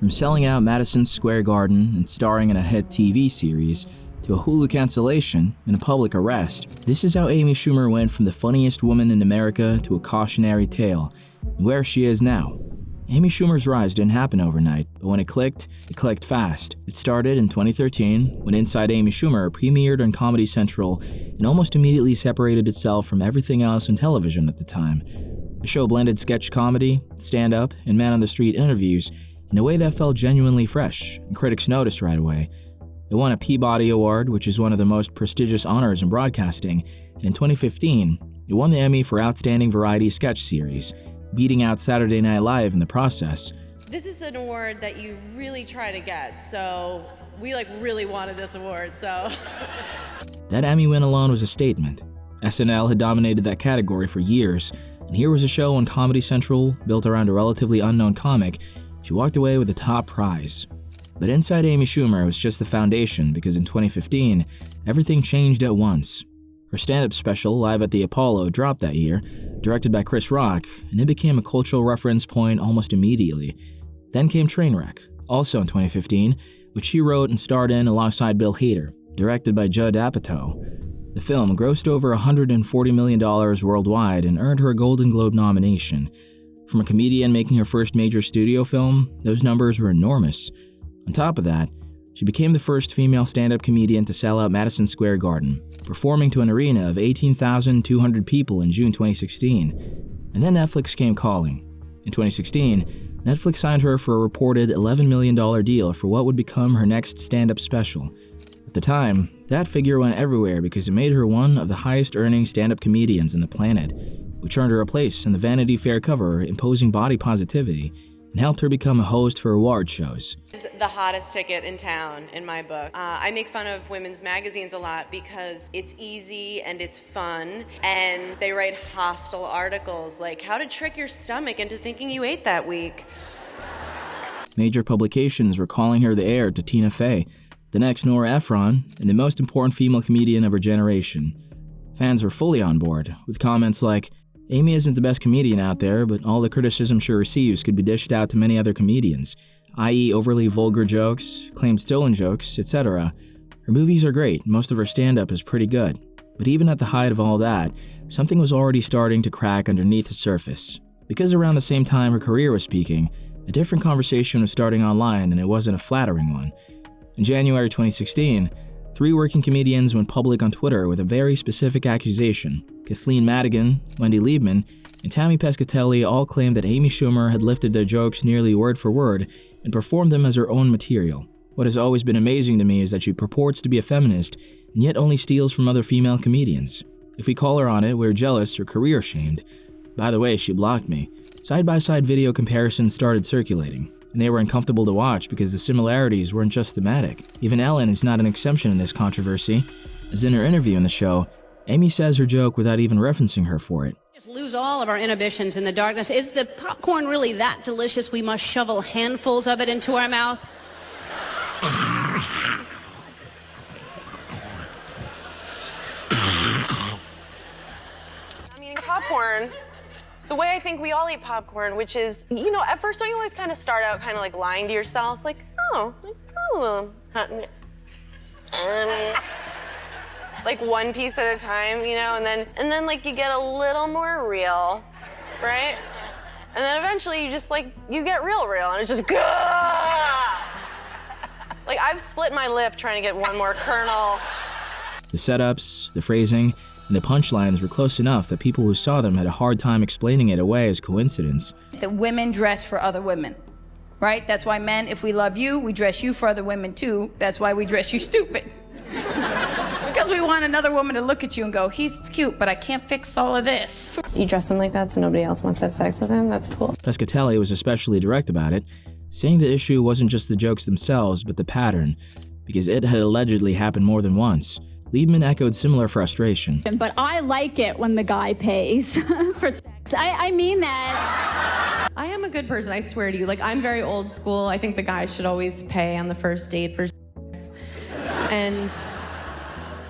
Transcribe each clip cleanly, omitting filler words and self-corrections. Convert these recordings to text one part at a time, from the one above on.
From selling out Madison Square Garden and starring in a hit TV series, to a Hulu cancellation and a public arrest, this is how Amy Schumer went from the funniest woman in America to a cautionary tale, and where she is now. Amy Schumer's rise didn't happen overnight, but when it clicked fast. It started in 2013, when Inside Amy Schumer premiered on Comedy Central and almost immediately separated itself from everything else on television at the time. The show blended sketch comedy, stand-up, and man-on-the-street interviews in a way that felt genuinely fresh, and critics noticed right away. It won a Peabody Award, which is one of the most prestigious honors in broadcasting, and in 2015, it won the Emmy for Outstanding Variety Sketch Series, beating out Saturday Night Live in the process. This is an award that you really try to get, so we really wanted this award, so. That Emmy win alone was a statement. SNL had dominated that category for years, and here was a show on Comedy Central built around a relatively unknown comic. She walked away with the top prize. But Inside Amy Schumer was just the foundation, because in 2015, everything changed at once. Her stand-up special, Live at the Apollo, dropped that year, directed by Chris Rock, and it became a cultural reference point almost immediately. Then came Trainwreck, also in 2015, which she wrote and starred in alongside Bill Hader, directed by Judd Apatow. The film grossed over $140 million worldwide and earned her a Golden Globe nomination. From a comedian making her first major studio film, those numbers were enormous. On top of that, she became the first female stand-up comedian to sell out Madison Square Garden, performing to an arena of 18,200 people in June 2016. And then Netflix came calling. In 2016, Netflix signed her for a reported $11 million deal for what would become her next stand-up special. At the time, that figure went everywhere because it made her one of the highest-earning stand-up comedians on the planet, which earned her a place in the Vanity Fair cover imposing body positivity, and helped her become a host for award shows. The hottest ticket in town in my book. I make fun of women's magazines a lot because it's easy and it's fun, and they write hostile articles like how to trick your stomach into thinking you ate that week. Major publications were calling her the heir to Tina Fey, the next Nora Ephron, and the most important female comedian of her generation. Fans were fully on board, with comments like, "Amy isn't the best comedian out there, but all the criticism she receives could be dished out to many other comedians, i.e. overly vulgar jokes, claimed stolen jokes, etc. Her movies are great, most of her stand-up is pretty good." But even at the height of all that, something was already starting to crack underneath the surface. Because around the same time her career was peaking, a different conversation was starting online, and it wasn't a flattering one. In January 2016, 3 working comedians went public on Twitter with a very specific accusation. Kathleen Madigan, Wendy Liebman, and Tammy Pescatelli all claimed that Amy Schumer had lifted their jokes nearly word for word and performed them as her own material. What has always been amazing to me is that she purports to be a feminist and yet only steals from other female comedians. If we call her on it, we're jealous or career shamed. By the way, she blocked me. Side-by-side video comparisons started circulating, and they were uncomfortable to watch because the similarities weren't just thematic. Even Ellen is not an exception in this controversy, as in her interview in the show, Amy says her joke without even referencing her for it. Just lose all of our inhibitions in the darkness. Is the popcorn really that delicious we must shovel handfuls of it into our mouth? I mean, popcorn, the way I think we all eat popcorn, which is, at first don't you always kind of start out kind of like lying to yourself? Like, like one piece at a time, and then like you get a little more real, right? And then eventually you get real, and it's just, like I've split my lip trying to get one more kernel. The setups, the phrasing, and the punchlines were close enough that people who saw them had a hard time explaining it away as coincidence. That women dress for other women, right? That's why men, if we love you, we dress you for other women too. That's why we dress you stupid. Because we want another woman to look at you and go, he's cute, but I can't fix all of this. You dress him like that so nobody else wants to have sex with him? That's cool. Pescatelli was especially direct about it, saying the issue wasn't just the jokes themselves, but the pattern, because it had allegedly happened more than once. Liebman echoed similar frustration. But I like it when the guy pays for sex. I mean that. I am a good person, I swear to you. Like, I'm very old school. I think the guy should always pay on the first date for sex. And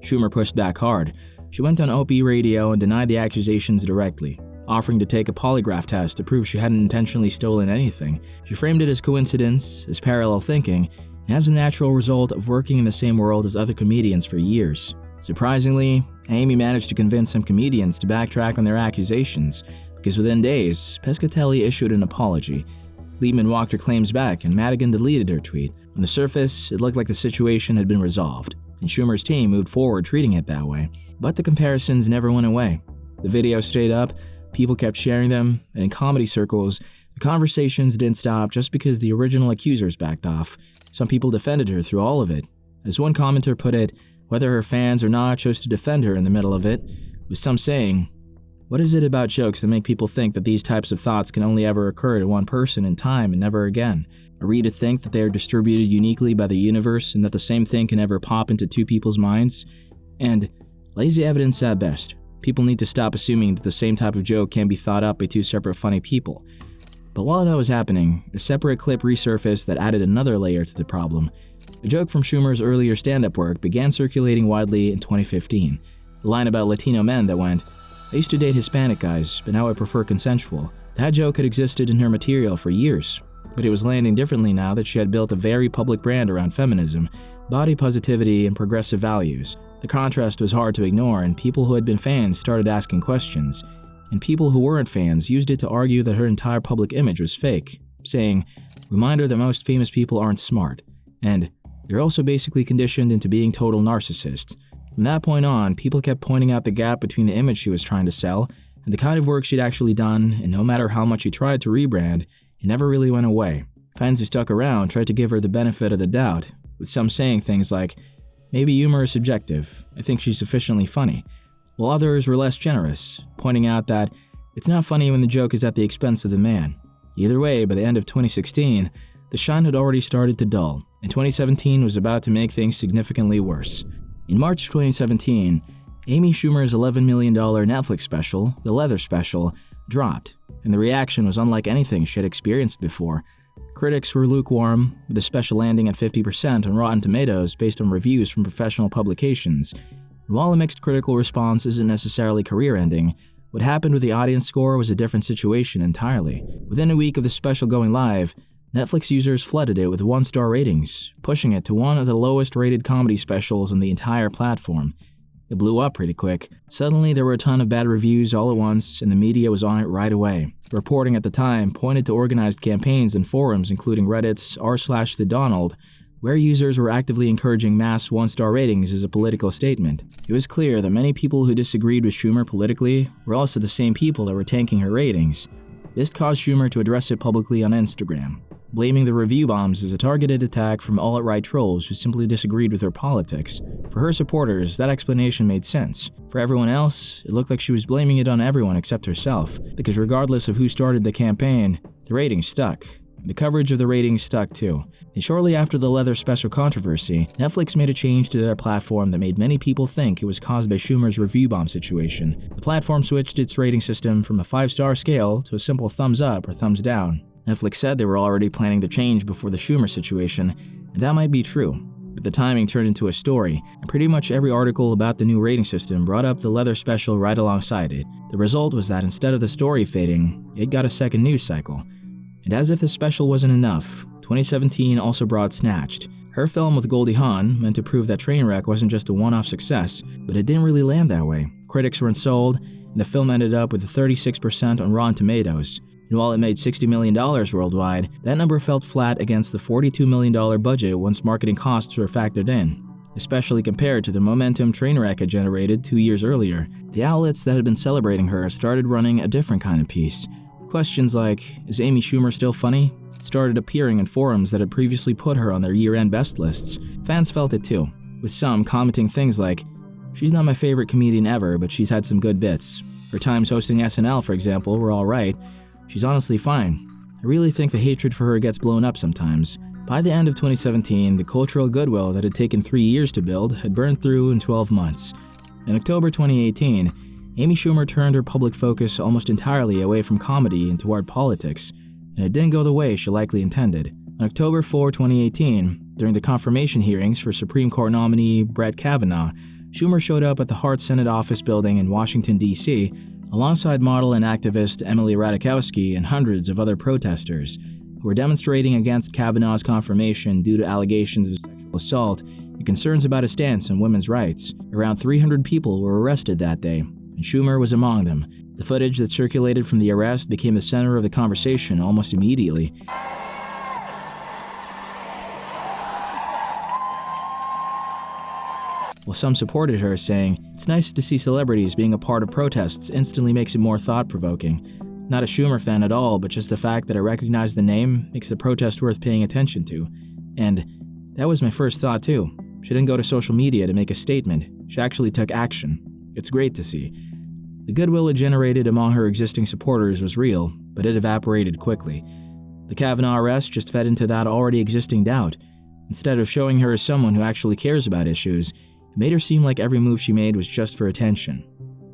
Schumer pushed back hard. She went on Opie Radio and denied the accusations directly. offering to take a polygraph test to prove she hadn't intentionally stolen anything. She framed it as coincidence, as parallel thinking, and as a natural result of working in the same world as other comedians for years. Surprisingly, Amy managed to convince some comedians to backtrack on their accusations, because within days, Pescatelli issued an apology. Liebman walked her claims back, and Madigan deleted her tweet. On the surface, it looked like the situation had been resolved, and Schumer's team moved forward treating it that way. But the comparisons never went away. The videos stayed up, people kept sharing them, and in comedy circles, the conversations didn't stop just because the original accusers backed off. Some people defended her through all of it. As one commenter put it, whether her fans or not chose to defend her in the middle of it, with some saying, "What is it about jokes that make people think that these types of thoughts can only ever occur to one person in time and never again? Are we to think that they are distributed uniquely by the universe and that the same thing can ever pop into two people's minds? And lazy evidence at best. People need to stop assuming that the same type of joke can be thought up by two separate funny people." But while that was happening, a separate clip resurfaced that added another layer to the problem. A joke from Schumer's earlier stand-up work began circulating widely in 2015. The line about Latino men that went, "I used to date Hispanic guys, but now I prefer consensual." That joke had existed in her material for years, but it was landing differently now that she had built a very public brand around feminism, body positivity, and progressive values. The contrast was hard to ignore, and people who had been fans started asking questions. And people who weren't fans used it to argue that her entire public image was fake, saying, "Reminder that most famous people aren't smart," and "They're also basically conditioned into being total narcissists." From that point on, people kept pointing out the gap between the image she was trying to sell and the kind of work she'd actually done, and no matter how much she tried to rebrand, it never really went away. Fans who stuck around tried to give her the benefit of the doubt, with some saying things like, "Maybe humor is subjective, I think she's sufficiently funny," while others were less generous, pointing out that it's not funny when the joke is at the expense of the man. Either way, by the end of 2016, the shine had already started to dull, and 2017 was about to make things significantly worse. In March 2017, Amy Schumer's $11 million Netflix special, The Leather Special, dropped, and the reaction was unlike anything she had experienced before. Critics were lukewarm, with the special landing at 50% on Rotten Tomatoes based on reviews from professional publications. And while a mixed critical response isn't necessarily career-ending, what happened with the audience score was a different situation entirely. Within a week of the special going live, Netflix users flooded it with 1-star ratings, pushing it to one of the lowest-rated comedy specials on the entire platform. It blew up pretty quick. Suddenly, there were a ton of bad reviews all at once, and the media was on it right away. Reporting at the time pointed to organized campaigns and forums including Reddit's r/TheDonald, where users were actively encouraging mass 1-star ratings as a political statement. It was clear that many people who disagreed with Schumer politically were also the same people that were tanking her ratings. This caused Schumer to address it publicly on Instagram, blaming the review bombs as a targeted attack from alt-right trolls who simply disagreed with her politics. For her supporters, that explanation made sense. For everyone else, it looked like she was blaming it on everyone except herself, because regardless of who started the campaign, the ratings stuck. The coverage of the ratings stuck too. And shortly after the Leather Special controversy, Netflix made a change to their platform that made many people think it was caused by Schumer's review bomb situation. The platform switched its rating system from a 5-star scale to a simple thumbs up or thumbs down. Netflix said they were already planning the change before the Schumer situation, and that might be true. But the timing turned into a story, and pretty much every article about the new rating system brought up the Leather Special right alongside it. The result was that instead of the story fading, it got a second news cycle. And as if the special wasn't enough, 2017 also brought Snatched. Her film with Goldie Hawn meant to prove that Trainwreck wasn't just a one-off success, but it didn't really land that way. Critics weren't sold, and the film ended up with a 36% on Rotten Tomatoes. And while it made $60 million worldwide, that number felt flat against the $42 million budget once marketing costs were factored in, especially compared to the momentum Trainwreck had generated 2 years earlier. The outlets that had been celebrating her started running a different kind of piece. Questions like, "Is Amy Schumer still funny?" started appearing in forums that had previously put her on their year-end best lists. Fans felt it too, with some commenting things like, "She's not my favorite comedian ever, but she's had some good bits. Her times hosting SNL, for example, were alright. She's honestly fine. I really think the hatred for her gets blown up sometimes." By the end of 2017, the cultural goodwill that had taken 3 years to build had burned through in 12 months. In October 2018, Amy Schumer turned her public focus almost entirely away from comedy and toward politics, and it didn't go the way she likely intended. On October 4, 2018, during the confirmation hearings for Supreme Court nominee Brett Kavanaugh, Schumer showed up at the Hart Senate office building in Washington, D.C., alongside model and activist Emily Ratajkowski and hundreds of other protesters who were demonstrating against Kavanaugh's confirmation due to allegations of sexual assault and concerns about his stance on women's rights. Around 300 people were arrested that day, and Schumer was among them. The footage that circulated from the arrest became the center of the conversation almost immediately. While some supported her, saying, "It's nice to see celebrities being a part of protests instantly makes it more thought-provoking. Not a Schumer fan at all, but just the fact that I recognize the name makes the protest worth paying attention to." And that was my first thought too. She didn't go to social media to make a statement. She actually took action. It's great to see. The goodwill it generated among her existing supporters was real, but it evaporated quickly. The Kavanaugh arrest just fed into that already existing doubt. Instead of showing her as someone who actually cares about issues, it made her seem like every move she made was just for attention.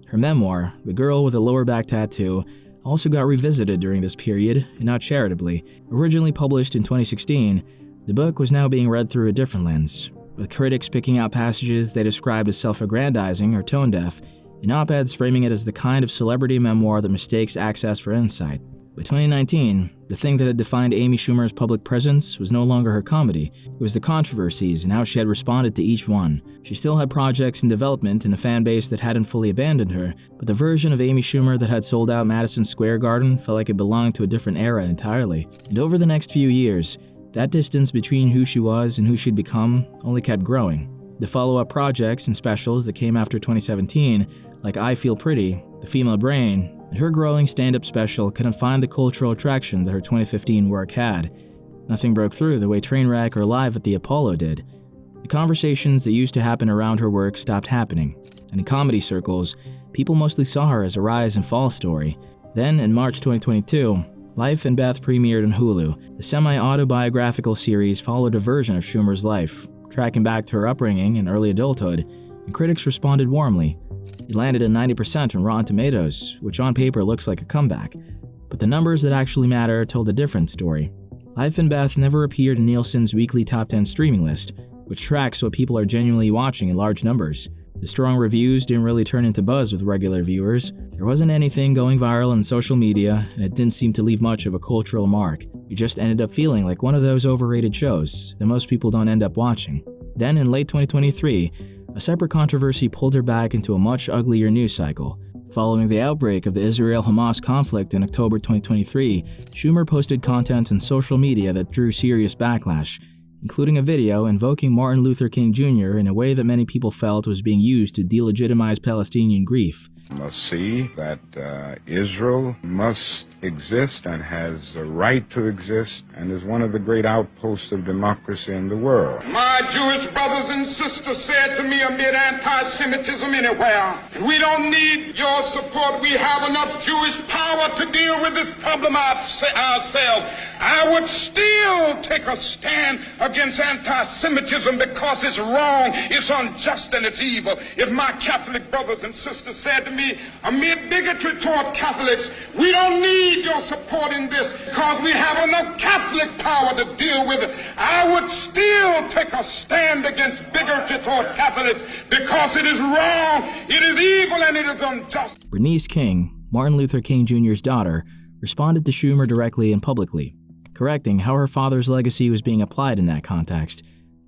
Her memoir, The Girl with a Lower Back Tattoo, also got revisited during this period, and not charitably. Originally published in 2016, the book was now being read through a different lens, with critics picking out passages they described as self-aggrandizing or tone-deaf, and op-eds framing it as the kind of celebrity memoir that mistakes access for insight. By 2019, the thing that had defined Amy Schumer's public presence was no longer her comedy. It was the controversies and how she had responded to each one. She still had projects in development and a fan base that hadn't fully abandoned her, but the version of Amy Schumer that had sold out Madison Square Garden felt like it belonged to a different era entirely. And over the next few years, that distance between who she was and who she'd become only kept growing. The follow-up projects and specials that came after 2017, like I Feel Pretty, The Female Brain, and her growing stand-up special couldn't find the cultural attraction that her 2015 work had. Nothing broke through the way Trainwreck or Live at the Apollo did. The conversations that used to happen around her work stopped happening, and in comedy circles, people mostly saw her as a rise and fall story. Then, in March 2022, Life and Beth premiered on Hulu. The semi-autobiographical series followed a version of Schumer's life, tracking back to her upbringing and early adulthood, and critics responded warmly. It landed at 90% on Rotten Tomatoes, which on paper looks like a comeback. But the numbers that actually matter told a different story. Life and Beth never appeared in Nielsen's weekly top 10 streaming list, which tracks what people are genuinely watching in large numbers. The strong reviews didn't really turn into buzz with regular viewers. There wasn't anything going viral on social media, and it didn't seem to leave much of a cultural mark. It just ended up feeling like one of those overrated shows that most people don't end up watching. Then, in late 2023, a separate controversy pulled her back into a much uglier news cycle. Following the outbreak of the Israel-Hamas conflict in October 2023, Schumer posted content on social media that drew serious backlash, including a video invoking Martin Luther King Jr. in a way that many people felt was being used to delegitimize Palestinian grief. Must see that Israel must exist and has a right to exist and is one of the great outposts of democracy in the world. My Jewish brothers and sisters said to me amid anti-Semitism anywhere, we don't need your support. We have enough Jewish power to deal with this problem ourselves. I would still take a stand against anti-Semitism because it's wrong, it's unjust, and it's evil. If my Catholic brothers and sisters said to me, amid bigotry toward Catholics, we don't need your support in this because we have enough Catholic power to deal with it, I would still take a stand against bigotry toward Catholics because it is wrong, it is evil, and it is unjust. Bernice King, Martin Luther King Jr.'s daughter, responded to Schumer directly and publicly, correcting how her father's legacy was being applied in that context.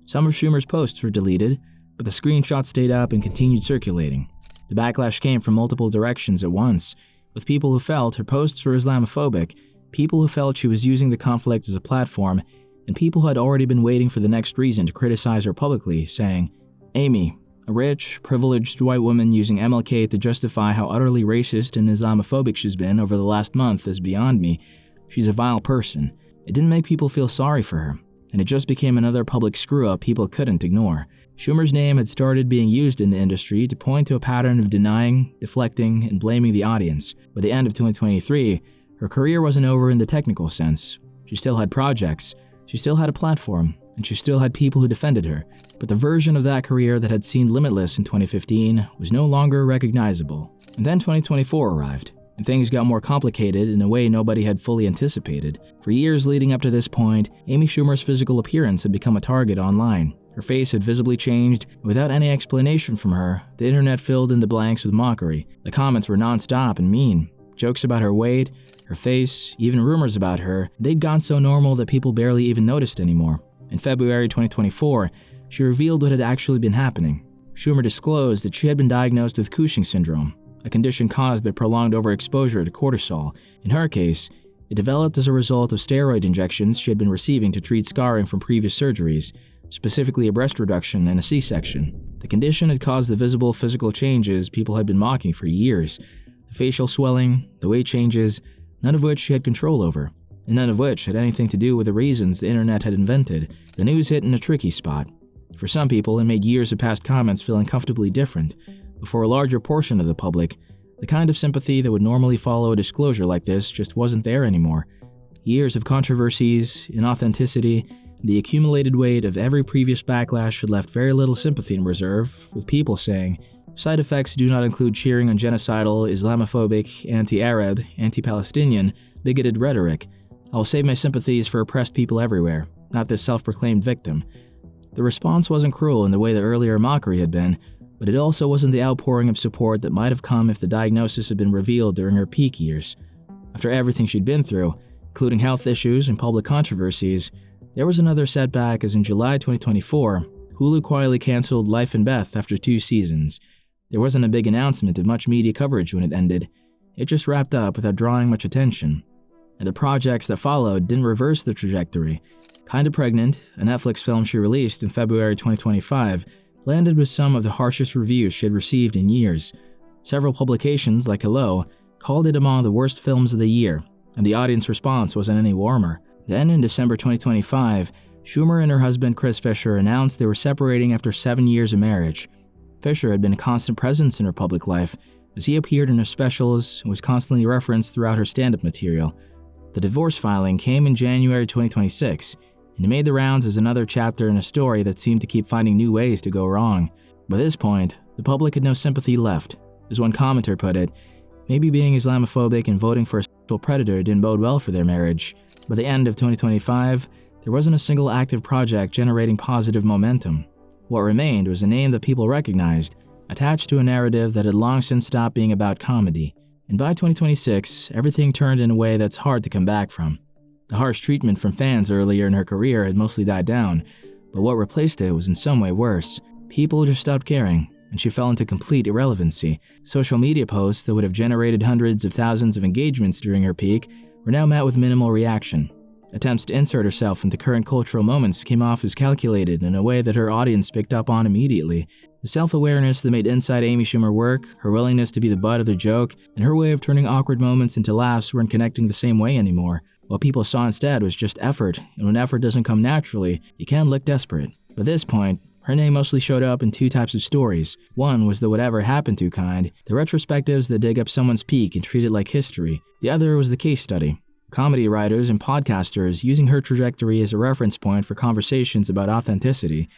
Some of Schumer's posts were deleted, but the screenshots stayed up and continued circulating. The backlash came from multiple directions at once, with people who felt her posts were Islamophobic, people who felt she was using the conflict as a platform, and people who had already been waiting for the next reason to criticize her publicly, saying, "Amy, a rich, privileged white woman using MLK to justify how utterly racist and Islamophobic she's been over the last month is beyond me. She's a vile person." It didn't make people feel sorry for her, and it just became another public screw-up people couldn't ignore. Schumer's name had started being used in the industry to point to a pattern of denying, deflecting, and blaming the audience. By the end of 2023, her career wasn't over in the technical sense. She still had projects, she still had a platform, and she still had people who defended her. But the version of that career that had seemed limitless in 2015 was no longer recognizable. And then 2024 arrived. and things got more complicated in a way nobody had fully anticipated. For years leading up to this point, Amy Schumer's physical appearance had become a target online. Her face had visibly changed, and without any explanation from her, the internet filled in the blanks with mockery. The comments were non-stop and mean. Jokes about her weight, her face, even rumors about her, they'd gone so normal that people barely even noticed anymore. In February 2024, she revealed what had actually been happening. Schumer disclosed that she had been diagnosed with Cushing syndrome, a condition caused by prolonged overexposure to cortisol. In her case, it developed as a result of steroid injections she had been receiving to treat scarring from previous surgeries, specifically a breast reduction and a C-section. The condition had caused the visible physical changes people had been mocking for years. The facial swelling, the weight changes, none of which she had control over, and none of which had anything to do with the reasons the internet had invented. The news hit in a tricky spot. For some people, it made years of past comments feel uncomfortably different, but for a larger portion of the public, the kind of sympathy that would normally follow a disclosure like this just wasn't there anymore. Years of controversies, inauthenticity, the accumulated weight of every previous backlash had left very little sympathy in reserve, with people saying, side effects do not include cheering on genocidal, Islamophobic, anti-Arab, anti-Palestinian, bigoted rhetoric. I will save my sympathies for oppressed people everywhere, not this self-proclaimed victim. The response wasn't cruel in the way the earlier mockery had been, but it also wasn't the outpouring of support that might have come if the diagnosis had been revealed during her peak years. After everything she'd been through, including health issues and public controversies, there was another setback as in July 2024, Hulu quietly canceled Life and Beth after 2 seasons. There wasn't a big announcement of much media coverage when it ended. It just wrapped up without drawing much attention. And the projects that followed didn't reverse the trajectory. Kinda Pregnant, a Netflix film she released in February 2025, landed with some of the harshest reviews she had received in years. Several publications, like Hello, called it among the worst films of the year, and the audience response wasn't any warmer. Then, in December 2025, Schumer and her husband Chris Fisher announced they were separating after 7 years of marriage. Fisher had been a constant presence in her public life, as he appeared in her specials and was constantly referenced throughout her stand-up material. The divorce filing came in January 2026, and it made the rounds as another chapter in a story that seemed to keep finding new ways to go wrong. By this point, the public had no sympathy left. As one commenter put it, maybe being Islamophobic and voting for a sexual predator didn't bode well for their marriage. By the end of 2025, there wasn't a single active project generating positive momentum. What remained was a name that people recognized, attached to a narrative that had long since stopped being about comedy. And by 2026, everything turned in a way that's hard to come back from. The harsh treatment from fans earlier in her career had mostly died down, but what replaced it was in some way worse. People just stopped caring, and she fell into complete irrelevancy. Social media posts that would have generated hundreds of thousands of engagements during her peak were now met with minimal reaction. Attempts to insert herself into current cultural moments came off as calculated in a way that her audience picked up on immediately. The self-awareness that made Inside Amy Schumer work, her willingness to be the butt of the joke, and her way of turning awkward moments into laughs weren't connecting the same way anymore. What people saw instead was just effort, and when effort doesn't come naturally, you can look desperate. By this point, her name mostly showed up in 2 types of stories. One was the whatever happened to kind, the retrospectives that dig up someone's peak and treat it like history. The other was the case study. Comedy writers and podcasters using her trajectory as a reference point for conversations about authenticity.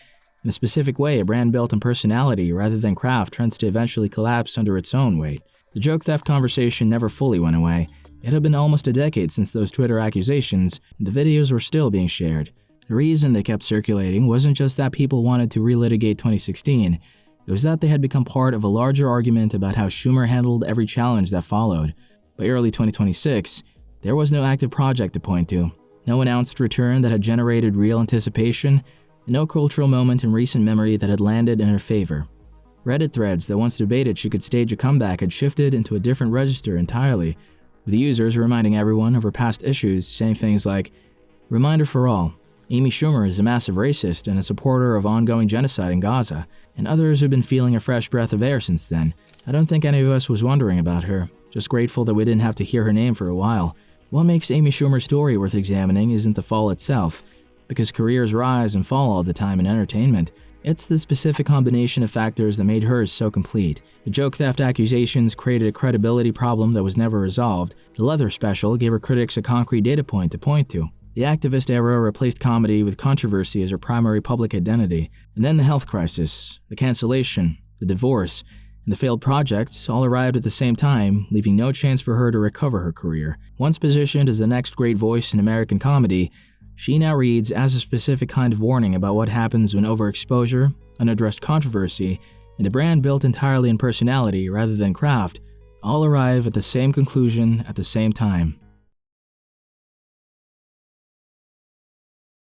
In a specific way, a brand built on personality rather than craft tends to eventually collapse under its own weight. The joke theft conversation never fully went away. It had been almost a decade since those Twitter accusations, and the videos were still being shared. The reason they kept circulating wasn't just that people wanted to relitigate 2016, it was that they had become part of a larger argument about how Schumer handled every challenge that followed. By early 2026, there was no active project to point to, no announced return that had generated real anticipation, and no cultural moment in recent memory that had landed in her favor. Reddit threads that once debated she could stage a comeback had shifted into a different register entirely, with users reminding everyone of her past issues, saying things like, "Reminder for all, Amy Schumer is a massive racist and a supporter of ongoing genocide in Gaza," and others have been feeling a fresh breath of air since then. I don't think any of us was wondering about her, just grateful that we didn't have to hear her name for a while. What makes Amy Schumer's story worth examining isn't the fall itself, because careers rise and fall all the time in entertainment. It's the specific combination of factors that made hers so complete. The joke theft accusations created a credibility problem that was never resolved. The Leather special gave her critics a concrete data point to point to. The activist era replaced comedy with controversy as her primary public identity. And then the health crisis, the cancellation, the divorce. and the failed projects all arrived at the same time, leaving no chance for her to recover her career. Once positioned as the next great voice in American comedy, she now reads as a specific kind of warning about what happens when overexposure, unaddressed controversy, and a brand built entirely on personality rather than craft all arrive at the same conclusion at the same time.